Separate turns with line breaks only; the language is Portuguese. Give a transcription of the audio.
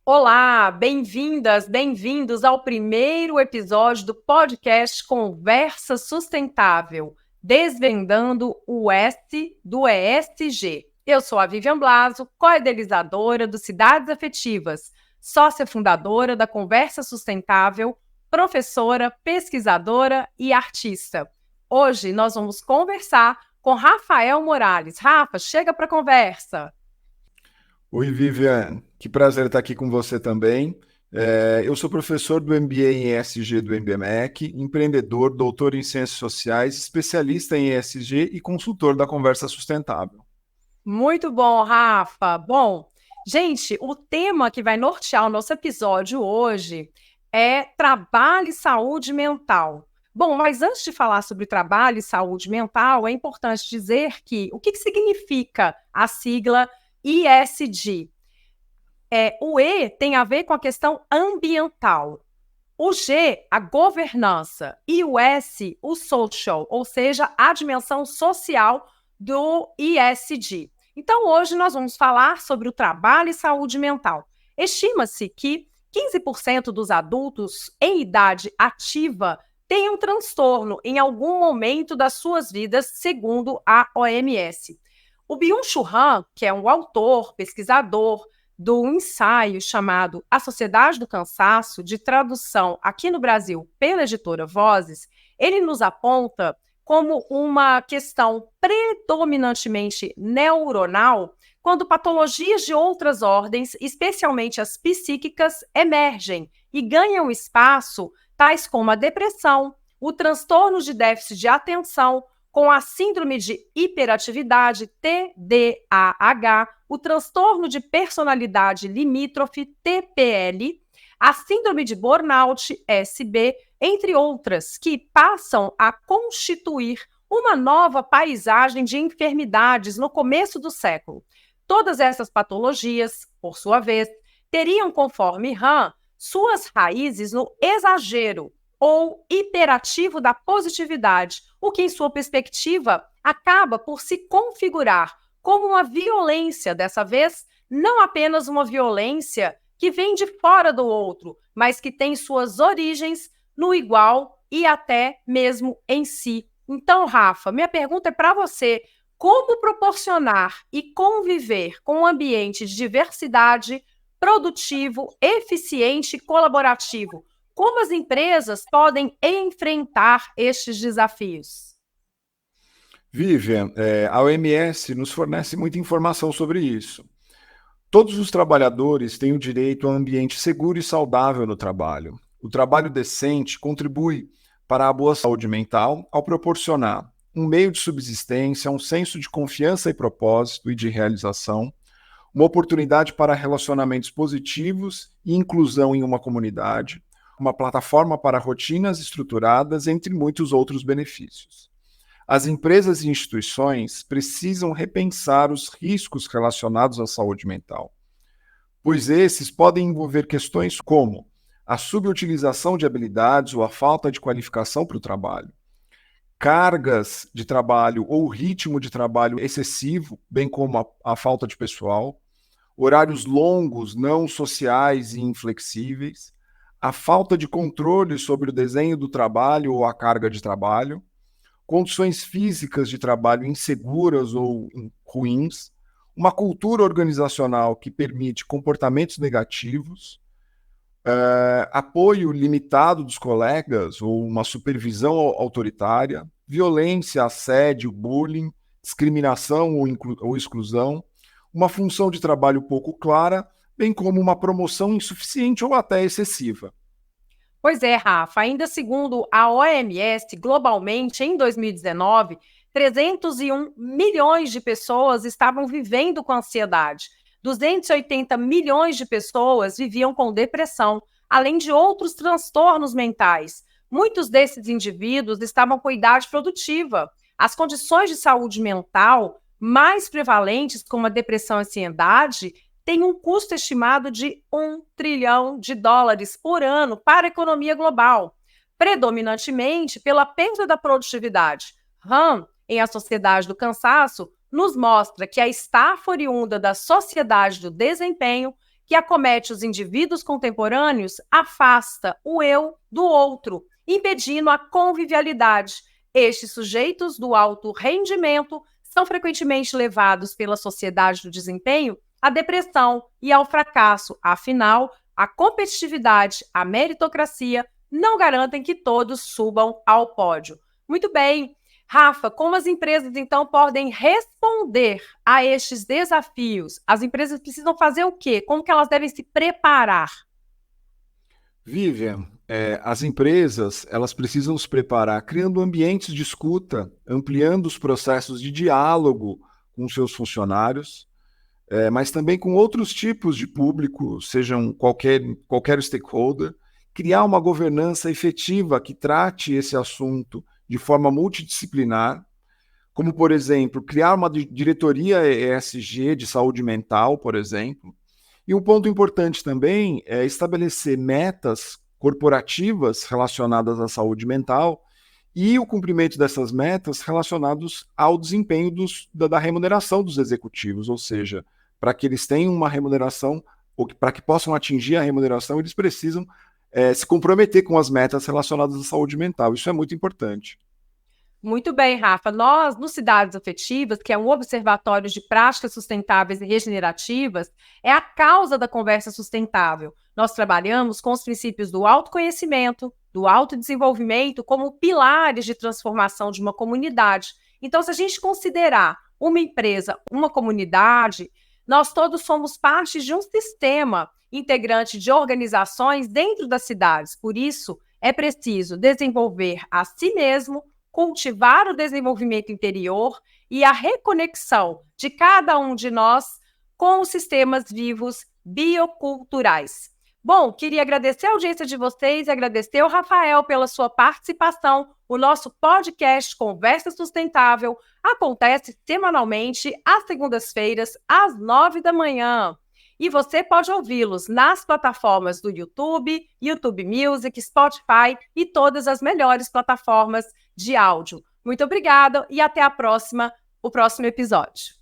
Olá, bem-vindas, bem-vindos ao primeiro episódio do podcast Conversa Sustentável, desvendando o S do ESG. Eu sou a Vivian Blaso, co-idealizadora do Cidades Afetivas, sócia fundadora da Conversa Sustentável, professora, pesquisadora e artista. Hoje nós vamos conversar com Rafael Morales. Rafa, chega para a conversa.
Oi, Vivian, que prazer estar aqui com você também. Eu sou professor do MBA em ESG do MBMEC, empreendedor, doutor em Ciências Sociais, especialista em ESG e consultor da Conversa Sustentável.
Muito bom, Rafa. Bom, gente, o tema que vai nortear o nosso episódio hoje é trabalho e saúde mental. Bom, mas antes de falar sobre trabalho e saúde mental, é importante dizer que o que significa a sigla ESG? O E tem a ver com a questão ambiental, o G, a governança, e o S, o social, ou seja, a dimensão social do ESG. Então, hoje nós vamos falar sobre o trabalho e saúde mental. Estima-se que 15% dos adultos em idade ativa têm um transtorno em algum momento das suas vidas, segundo a OMS. O Byung-Chul Han, que é um autor, pesquisador do ensaio chamado A Sociedade do Cansaço, de tradução aqui no Brasil pela editora Vozes, ele nos aponta como uma questão predominantemente neuronal, quando patologias de outras ordens, especialmente as psíquicas, emergem e ganham espaço, tais como a depressão, o transtorno de déficit de atenção, com a síndrome de hiperatividade, TDAH, o transtorno de personalidade limítrofe, TPL, a síndrome de burnout, SB, entre outras, que passam a constituir uma nova paisagem de enfermidades no começo do século. Todas essas patologias, por sua vez, teriam, conforme Han, suas raízes no exagero ou hiperativo da positividade, o que, em sua perspectiva, acaba por se configurar como uma violência, dessa vez, não apenas uma violência que vem de fora do outro, mas que tem suas origens no igual e até mesmo em si. Então, Rafa, minha pergunta é para você: como proporcionar e conviver com um ambiente de diversidade, produtivo, eficiente e colaborativo? Como as empresas podem enfrentar estes desafios?
Vivian, a OMS nos fornece muita informação sobre isso. Todos os trabalhadores têm o direito a um ambiente seguro e saudável no trabalho. O trabalho decente contribui para a boa saúde mental ao proporcionar um meio de subsistência, um senso de confiança e propósito e de realização, uma oportunidade para relacionamentos positivos e inclusão em uma comunidade, uma plataforma para rotinas estruturadas, entre muitos outros benefícios. As empresas e instituições precisam repensar os riscos relacionados à saúde mental, pois esses podem envolver questões como a subutilização de habilidades ou a falta de qualificação para o trabalho, cargas de trabalho ou ritmo de trabalho excessivo, bem como a falta de pessoal, horários longos, não sociais e inflexíveis, a falta de controle sobre o desenho do trabalho ou a carga de trabalho, condições físicas de trabalho inseguras ou ruins, uma cultura organizacional que permite comportamentos negativos, apoio limitado dos colegas ou uma supervisão autoritária, violência, assédio, bullying, discriminação ou exclusão, uma função de trabalho pouco clara, bem como uma promoção insuficiente ou até excessiva.
Pois é, Rafa, ainda segundo a OMS, globalmente, em 2019, 301 milhões de pessoas estavam vivendo com ansiedade. 280 milhões de pessoas viviam com depressão, além de outros transtornos mentais. Muitos desses indivíduos estavam com idade produtiva. As condições de saúde mental mais prevalentes, como a depressão e a ansiedade, têm um custo estimado de $1 trilhão por ano para a economia global, predominantemente pela perda da produtividade. Han, em A Sociedade do Cansaço, nos mostra que a estafa oriunda da sociedade do desempenho, que acomete os indivíduos contemporâneos, afasta o eu do outro, impedindo a convivialidade. Estes sujeitos do alto rendimento são frequentemente levados pela sociedade do desempenho à depressão e ao fracasso. Afinal, a competitividade, a meritocracia não garantem que todos subam ao pódio. Muito bem. Rafa, como as empresas, então, podem responder a estes desafios? As empresas precisam fazer o quê? Como que elas devem se preparar?
Vivian, as empresas elas precisam se preparar criando ambientes de escuta, ampliando os processos de diálogo com seus funcionários, mas também com outros tipos de público, sejam qualquer stakeholder, criar uma governança efetiva que trate esse assunto de forma multidisciplinar, como, por exemplo, criar uma diretoria ESG de saúde mental, por exemplo. E um ponto importante também é estabelecer metas corporativas relacionadas à saúde mental e o cumprimento dessas metas relacionados ao desempenho da remuneração dos executivos, ou seja, para que eles tenham uma remuneração, ou para que possam atingir a remuneração, eles precisam se comprometer com as metas relacionadas à saúde mental. Isso é muito importante.
Muito bem, Rafa. Nós, no Cidades Afetivas, que é um observatório de práticas sustentáveis e regenerativas, é a causa da conversa sustentável. Nós trabalhamos com os princípios do autoconhecimento, do autodesenvolvimento como pilares de transformação de uma comunidade. Então, se a gente considerar uma empresa, uma comunidade, nós todos somos parte de um sistema integrante de organizações dentro das cidades. Por isso, é preciso desenvolver a si mesmo, cultivar o desenvolvimento interior e a reconexão de cada um de nós com os sistemas vivos bioculturais. Bom, queria agradecer a audiência de vocês e agradecer ao Rafael pela sua participação. O nosso podcast Conversa Sustentável acontece semanalmente às segundas-feiras, às 9 da manhã. E você pode ouvi-los nas plataformas do YouTube, YouTube Music, Spotify e todas as melhores plataformas de áudio. Muito obrigada e até o próximo episódio.